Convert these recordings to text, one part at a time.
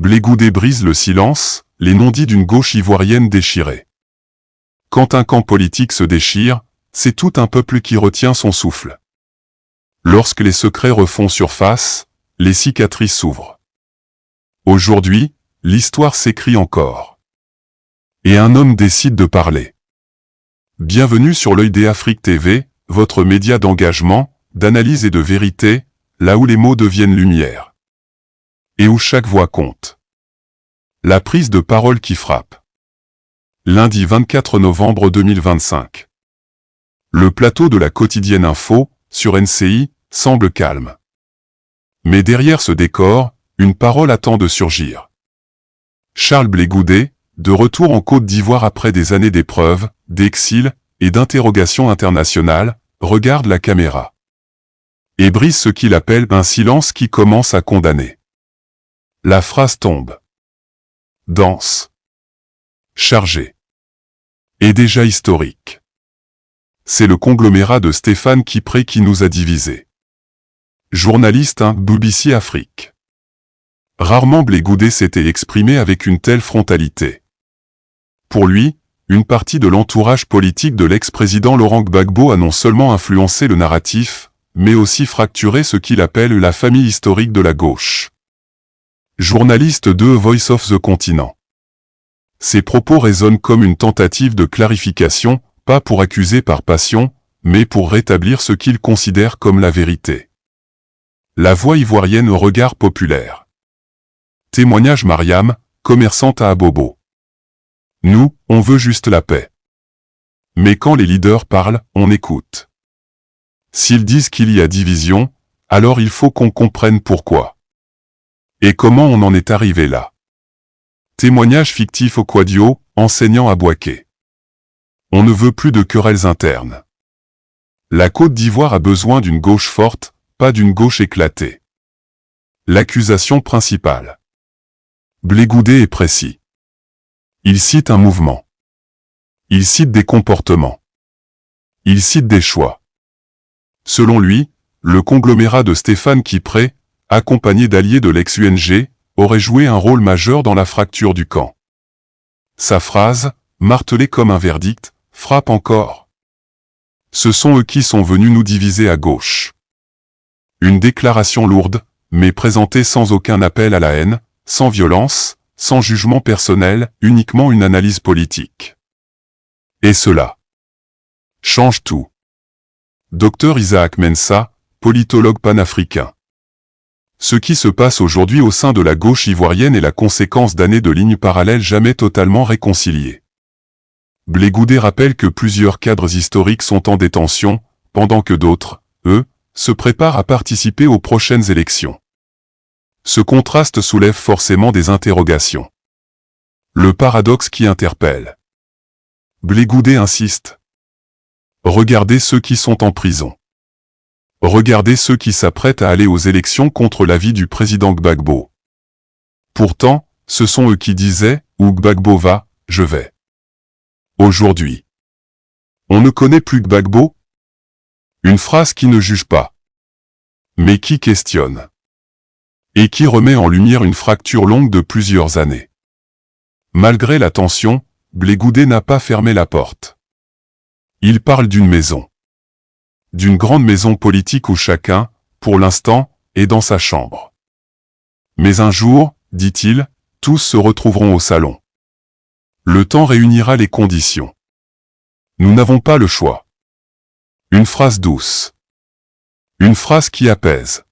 Blé Goudé brise le silence, les non-dits d'une gauche ivoirienne déchirée. Quand un camp politique se déchire, c'est tout un peuple qui retient son souffle. Lorsque les secrets refont surface, les cicatrices s'ouvrent. Aujourd'hui, l'histoire s'écrit encore. Et un homme décide de parler. Bienvenue sur l'Œil d'Afrique TV, votre média d'engagement, d'analyse et de vérité, là où les mots deviennent lumière. Et où chaque voix compte. La prise de parole qui frappe. Lundi 24 novembre 2025. Le plateau de la quotidienne Info, sur NCI, semble calme. Mais derrière ce décor, une parole attend de surgir. Charles Blé Goudé, de retour en Côte d'Ivoire après des années d'épreuves, d'exil et d'interrogations internationales, regarde la caméra. Et brise ce qu'il appelle un silence qui commence à condamner. La phrase tombe. Dense. Chargée. Et déjà historique. C'est le conglomérat de Stéphane Kipré qui nous a divisés. Journaliste BBC Afrique. Rarement Blé Goudé s'était exprimé avec une telle frontalité. Pour lui, une partie de l'entourage politique de l'ex-président Laurent Gbagbo a non seulement influencé le narratif, mais aussi fracturé ce qu'il appelle la famille historique de la gauche. Journaliste de Voice of the Continent. Ses propos résonnent comme une tentative de clarification, pas pour accuser par passion, mais pour rétablir ce qu'il considère comme la vérité. La voix ivoirienne au regard populaire. Témoignage Mariam, commerçante à Abobo. Nous, on veut juste la paix. Mais quand les leaders parlent, on écoute. S'ils disent qu'il y a division, alors il faut qu'on comprenne pourquoi. Et comment on en est arrivé là. Témoignage fictif au Quadio, enseignant à Bouaké. On ne veut plus de querelles internes. La Côte d'Ivoire a besoin d'une gauche forte, pas d'une gauche éclatée. L'accusation principale. Blé Goudé est précis. Il cite un mouvement. Il cite des comportements. Il cite des choix. Selon lui, le conglomérat de Stéphane Kipré, accompagné d'alliés de l'ex-UNG, aurait joué un rôle majeur dans la fracture du camp. Sa phrase, martelée comme un verdict, frappe encore. Ce sont eux qui sont venus nous diviser à gauche. Une déclaration lourde, mais présentée sans aucun appel à la haine, sans violence, sans jugement personnel, uniquement une analyse politique. Et cela change tout. Dr Isaac Mensah, politologue panafricain. Ce qui se passe aujourd'hui au sein de la gauche ivoirienne est la conséquence d'années de lignes parallèles jamais totalement réconciliées. Blé Goudé rappelle que plusieurs cadres historiques sont en détention, pendant que d'autres, eux, se préparent à participer aux prochaines élections. Ce contraste soulève forcément des interrogations. Le paradoxe qui interpelle. Blé Goudé insiste. Regardez ceux qui sont en prison. Regardez ceux qui s'apprêtent à aller aux élections contre l'avis du président Gbagbo. Pourtant, ce sont eux qui disaient « Où Gbagbo va, je vais ». Aujourd'hui, on ne connaît plus Gbagbo. Une phrase qui ne juge pas, mais qui questionne. Et qui remet en lumière une fracture longue de plusieurs années. Malgré la tension, Blé Goudé n'a pas fermé la porte. Il parle d'une maison. D'une grande maison politique où chacun, pour l'instant, est dans sa chambre. Mais un jour, dit-il, tous se retrouveront au salon. Le temps réunira les conditions. Nous n'avons pas le choix. Une phrase douce. Une phrase qui apaise.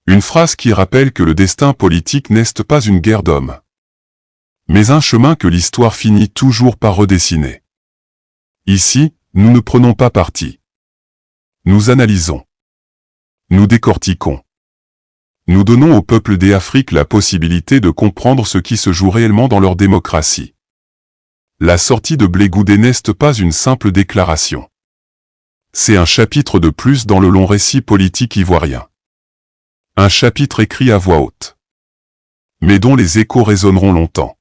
Une phrase qui rappelle que le destin politique n'est pas une guerre d'hommes, mais un chemin que l'histoire finit toujours par redessiner. Ici, nous ne prenons pas parti. Nous analysons. Nous décortiquons. Nous donnons au peuple d'Afrique la possibilité de comprendre ce qui se joue réellement dans leur démocratie. La sortie de Blé Goudé n'est pas une simple déclaration. C'est un chapitre de plus dans le long récit politique ivoirien. Un chapitre écrit à voix haute, mais dont les échos résonneront longtemps.